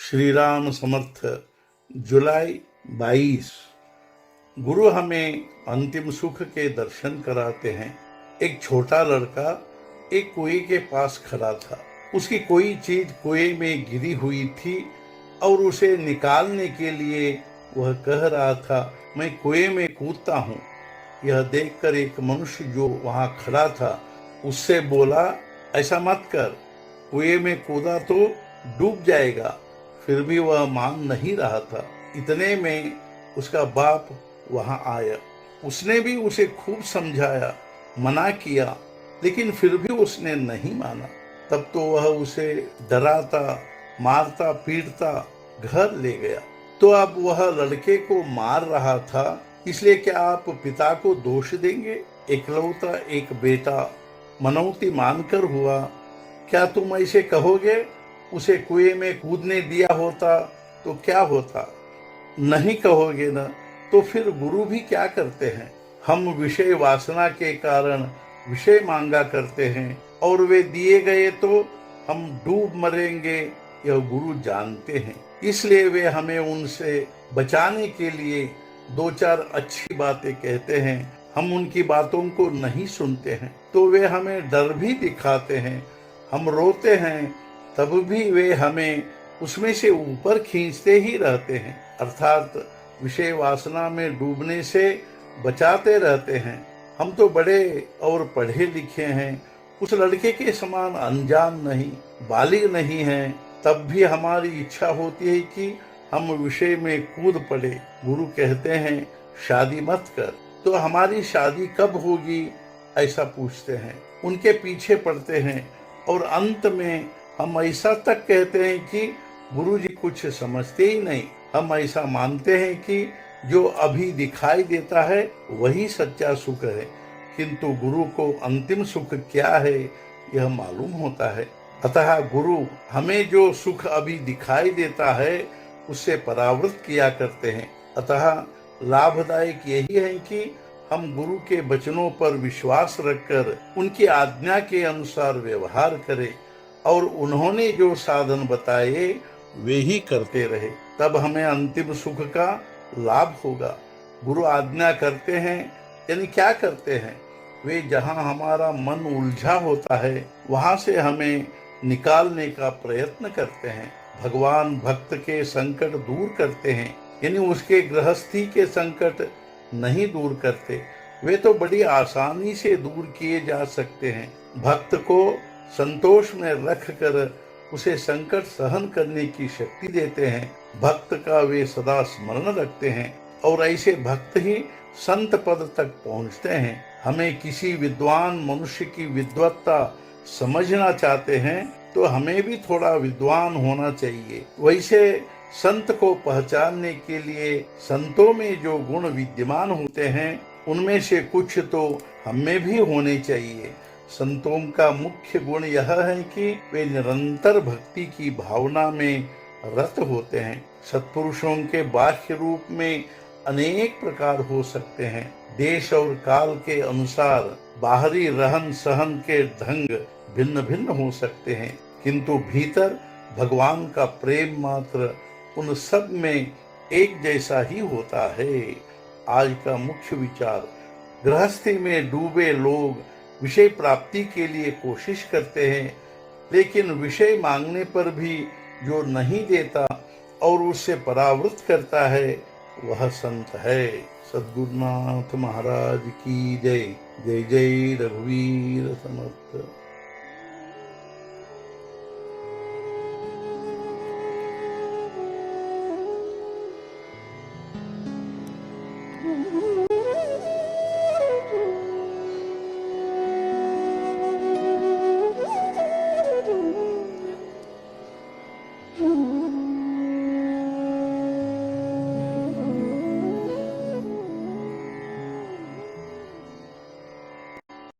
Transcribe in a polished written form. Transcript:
श्री राम समर्थ। जुलाई 22। गुरु हमें अंतिम सुख के दर्शन कराते हैं। एक छोटा लड़का एक कुएं के पास खड़ा था। उसकी कोई चीज कुएं में गिरी हुई थी और उसे निकालने के लिए वह कह रहा था, मैं कुएं में कूदता हूँ। यह देखकर एक मनुष्य जो वहां खड़ा था उससे बोला, ऐसा मत कर, कुएं में कूदा तो डूब जाएगा। फिर भी वह मान नहीं रहा था। इतने में उसका बाप वहां आया। उसने भी उसे खूब समझाया, मना किया, लेकिन फिर भी उसने नहीं माना। तब तो वह उसे डराता, मारता, पीटता घर ले गया। तो अब वह लड़के को मार रहा था, इसलिए क्या आप पिता को दोष देंगे? एकलौता एक बेटा मनौती मानकर हुआ, क्या तुम ऐसे कहोगे? उसे कुएं में कूदने दिया होता तो क्या होता? नहीं कहोगे ना? तो फिर गुरु भी क्या करते हैं? हम विषय वासना के कारण विषय मांगा करते हैं और वे दिए गए तो हम डूब मरेंगे, यह गुरु जानते हैं। इसलिए वे हमें उनसे बचाने के लिए दो चार अच्छी बातें कहते हैं। हम उनकी बातों को नहीं सुनते हैं तो वे हमें डर भी दिखाते हैं। हम रोते हैं तब भी वे हमें उसमें से ऊपर खींचते ही रहते हैं, अर्थात विषय वासना में डूबने से बचाते रहते हैं। हम तो बड़े और पढ़े लिखे हैं, उस लड़के के समान अनजान नहीं, बालिग नहीं हैं, तब भी हमारी इच्छा होती है कि हम विषय में कूद पड़े। गुरु कहते हैं, शादी मत कर। तो हमारी शादी कब होगी ऐसा पूछते हैं, उनके पीछे पड़ते हैं और अंत में हम ऐसा तक कहते हैं कि गुरुजी कुछ समझते ही नहीं। हम ऐसा मानते हैं कि जो अभी दिखाई देता है वही सच्चा सुख है, किंतु गुरु को अंतिम सुख क्या है यह मालूम होता है। अतः गुरु हमें जो सुख अभी दिखाई देता है उससे परावृत किया करते हैं। अतः लाभदायक यही है कि हम गुरु के वचनों पर विश्वास रखकर उनकी आज्ञा के अनुसार व्यवहार करें और उन्होंने जो साधन बताए वे ही करते रहे, तब हमें अंतिम सुख का लाभ होगा। गुरु आज्ञा करते हैं यानी क्या करते हैं? वे जहां हमारा मन उलझा होता है वहां से हमें निकालने का प्रयत्न करते हैं। भगवान भक्त के संकट दूर करते हैं, यानी उसके गृहस्थी के संकट नहीं दूर करते, वे तो बड़ी आसानी से दूर किए जा सकते हैं। भक्त को संतोष में रखकर उसे संकट सहन करने की शक्ति देते हैं। भक्त का वे सदा स्मरण रखते हैं और ऐसे भक्त ही संत पद तक पहुंचते हैं। हमें किसी विद्वान मनुष्य की विद्वत्ता समझना चाहते हैं तो हमें भी थोड़ा विद्वान होना चाहिए। वैसे संत को पहचानने के लिए संतों में जो गुण विद्यमान होते हैं उनमें से कुछ तो हमें भी होने चाहिए। संतों का मुख्य गुण यह है कि वे निरंतर भक्ति की भावना में रत होते हैं। सत्पुरुषों के बाह्य रूप में अनेक प्रकार हो सकते हैं। देश और काल के अनुसार बाहरी रहन सहन के ढंग भिन्न भिन्न हो सकते हैं, किंतु भीतर भगवान का प्रेम मात्र उन सब में एक जैसा ही होता है। आज का मुख्य विचार, गृहस्थी में डूबे लोग विषय प्राप्ति के लिए कोशिश करते हैं, लेकिन विषय मांगने पर भी जो नहीं देता और उससे परावृत करता है वह संत है। सद्गुरुनाथ महाराज की जय। जय जय रघुवीर समर्थ।